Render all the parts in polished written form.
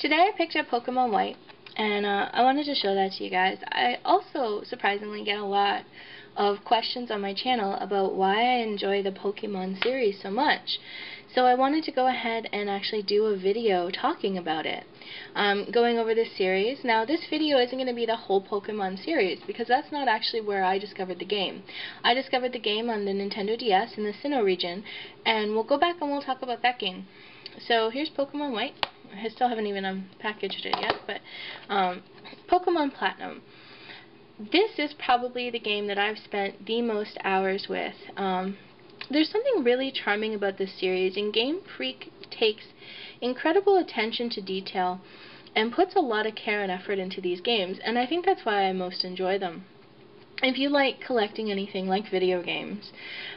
Today I picked up Pokémon White, and I wanted to show that to you guys. I also, surprisingly, get a lot of questions on my channel about why I enjoy the Pokemon series so much. So I wanted to go ahead and actually do a video talking about it, going over this series. Now, this video isn't going to be the whole Pokemon series, because that's not actually where I discovered the game. I discovered the game on the Nintendo DS in the Sinnoh region, and we'll go back and we'll talk about that game. So here's Pokémon White. I still haven't even unpackaged it yet, but Pokémon Platinum. This is probably the game that I've spent the most hours with. There's something really charming about this series, and Game Freak takes incredible attention to detail and puts a lot of care and effort into these games, and I think that's why I most enjoy them. If you like collecting anything like video games,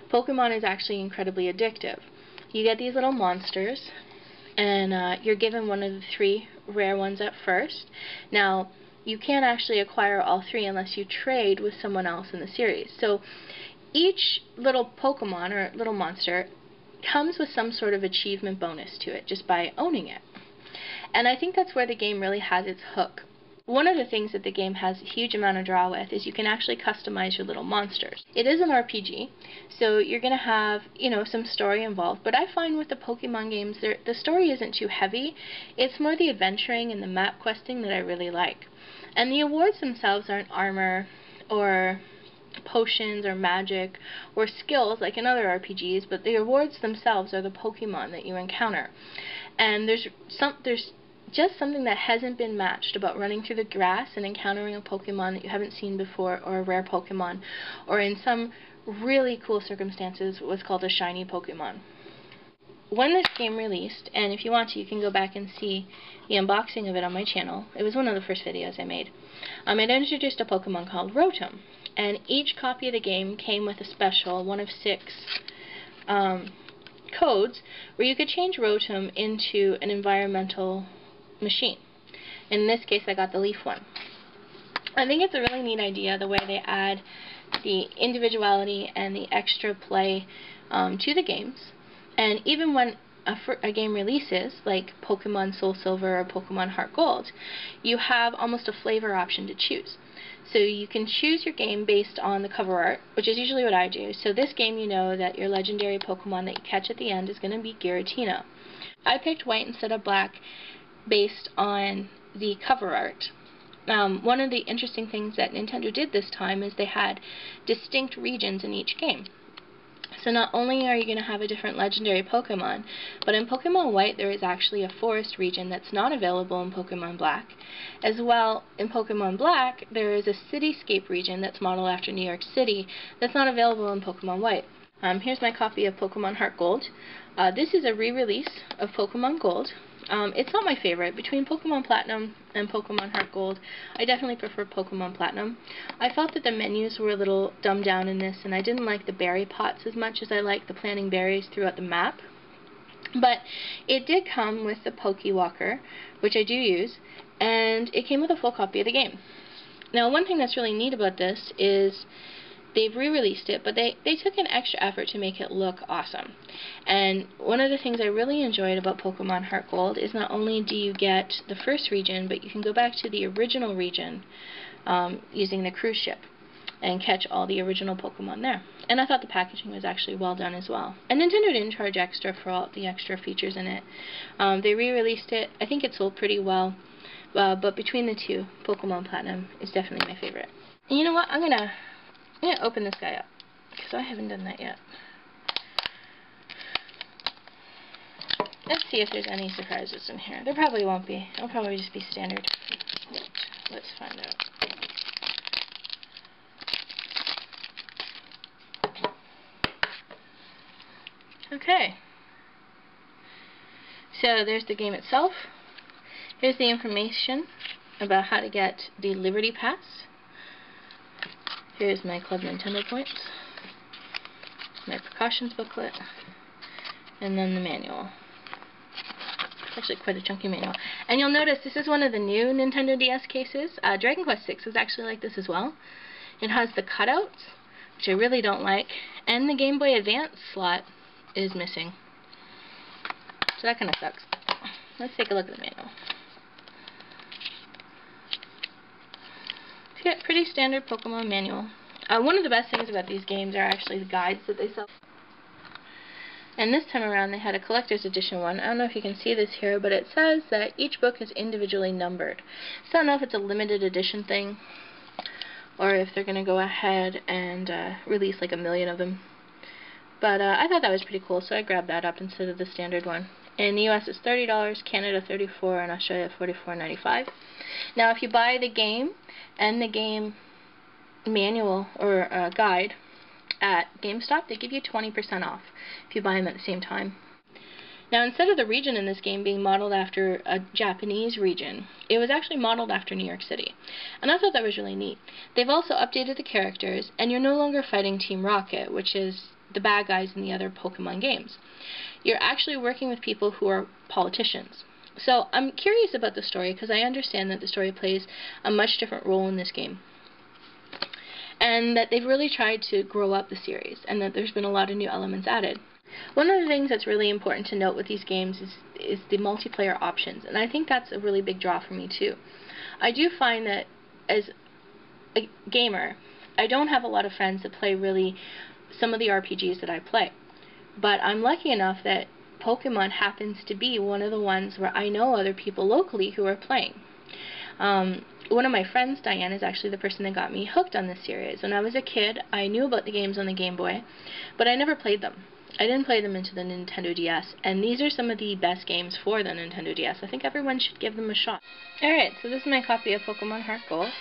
Pokemon is actually incredibly addictive. You get these little monsters, and you're given one of the 3 rare ones at first. Now, you can't actually acquire all 3 unless you trade with someone else in the series. So each little Pokemon or little monster comes with some sort of achievement bonus to it just by owning it. And I think that's where the game really has its hook. One of the things that the game has a huge amount of draw with is you can actually customize your little monsters. It is an RPG, so you're going to have, some story involved, but I find with the Pokemon games, the story isn't too heavy. It's more the adventuring and the map questing that I really like. And the awards themselves aren't armor or potions or magic or skills like in other RPGs, but the awards themselves are the Pokemon that you encounter. And there's just something that hasn't been matched about running through the grass and encountering a Pokemon that you haven't seen before, or a rare Pokemon, or in some really cool circumstances what's called a shiny Pokemon. When this game released, and if you want to, you can go back and see the unboxing of it on my channel. It was one of the first videos I made. It introduced a Pokemon called Rotom, and each copy of the game came with a special, one of 6 codes, where you could change Rotom into an environmental machine. In this case, I got the leaf one. I think it's a really neat idea, the way they add the individuality and the extra play to the games. And even when a game releases, like Pokemon Soul Silver or Pokemon HeartGold, you have almost a flavor option to choose. So you can choose your game based on the cover art, which is usually what I do. So this game, you know that your legendary Pokemon that you catch at the end is going to be Giratina. I picked white instead of black based on the cover art. One of the interesting things that Nintendo did this time is they had distinct regions in each game. So not only are you going to have a different legendary Pokemon, but in Pokemon White there is actually a forest region that's not available in Pokemon Black. As well, in Pokemon Black there is a cityscape region that's modeled after New York City that's not available in Pokemon White. Here's my copy of Pokemon HeartGold. This is a re-release of Pokemon Gold. It's not my favorite. Between Pokemon Platinum and Pokemon HeartGold, I definitely prefer Pokemon Platinum. I felt that the menus were a little dumbed down in this, and I didn't like the berry pots as much as I liked the planting berries throughout the map. But it did come with the Pokewalker, which I do use, and it came with a full copy of the game. Now, one thing that's really neat about this is they've re-released it, but they took an extra effort to make it look awesome. And one of the things I really enjoyed about Pokemon HeartGold is not only do you get the first region, but you can go back to the original region using the cruise ship and catch all the original Pokemon there. And I thought the packaging was actually well done as well. And Nintendo didn't charge extra for all the extra features in it. They re-released it. I think it sold pretty well. But between the two, Pokemon Platinum is definitely my favorite. And you know what? I'm gonna open this guy up, because I haven't done that yet. Let's see if there's any surprises in here. There probably won't be. It'll probably just be standard. Let's find out. Okay. So there's the game itself. Here's the information about how to get the Liberty Pass. Here's my Club Nintendo points, my precautions booklet, and then the manual. It's actually quite a chunky manual. And you'll notice this is one of the new Nintendo DS cases. Dragon Quest VI was actually like this as well. It has the cutouts, which I really don't like, and the Game Boy Advance slot is missing. So that kind of sucks. Let's take a look at the manual. pretty standard Pokemon manual. One of the best things about these games are actually the guides that they sell. And this time around they had a collector's edition one. I don't know if you can see this here, but it says that each book is individually numbered. So I don't know if it's a limited edition thing, or if they're going to go ahead and release like 1 million of them. But I thought that was pretty cool, so I grabbed that up instead of the standard one. In the US it's $30, Canada $34, and Australia $44.95. Now if you buy the game and the game manual or guide at GameStop, they give you 20% off if you buy them at the same time. Now instead of the region in this game being modeled after a Japanese region, it was actually modeled after New York City. And I thought that was really neat. They've also updated the characters, and you're no longer fighting Team Rocket, which is the bad guys in the other Pokemon games. You're actually working with people who are politicians. So I'm curious about the story because I understand that the story plays a much different role in this game. And that they've really tried to grow up the series, and that there's been a lot of new elements added. One of the things that's really important to note with these games is the multiplayer options, and I think that's a really big draw for me too. I do find that as a gamer, I don't have a lot of friends that play really some of the RPGs that I play, but I'm lucky enough that Pokemon happens to be one of the ones where I know other people locally who are playing. One of my friends, Diane, is actually the person that got me hooked on this series. When I was a kid, I knew about the games on the Game Boy, but I never played them. I didn't play them into the Nintendo DS, and these are some of the best games for the Nintendo DS. I think everyone should give them a shot. Alright, so this is my copy of Pokemon HeartGold.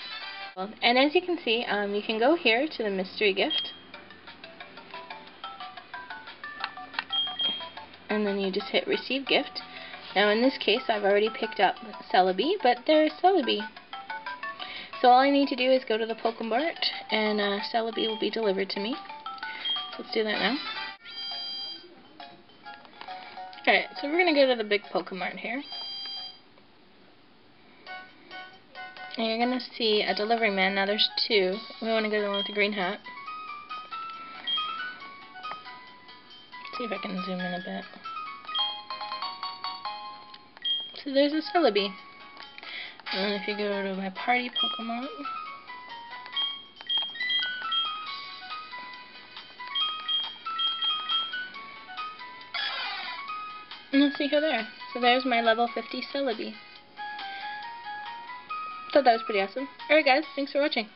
And as you can see, you can go here to the mystery gift, and then you just hit receive gift. Now in this case, I've already picked up Celebi, but there's Celebi. So all I need to do is go to the Pokemart, and Celebi will be delivered to me. Let's do that now. Alright, so we're going to go to the big Pokemart here. And you're going to see a delivery man. Now there's two. We want to go to the one with the green hat. Let's see if I can zoom in a bit. So there's a Celebi. And if you go to my party Pokemon, and let's see her there. So there's my level 50 Celebi. Thought that was pretty awesome. Alright guys, thanks for watching.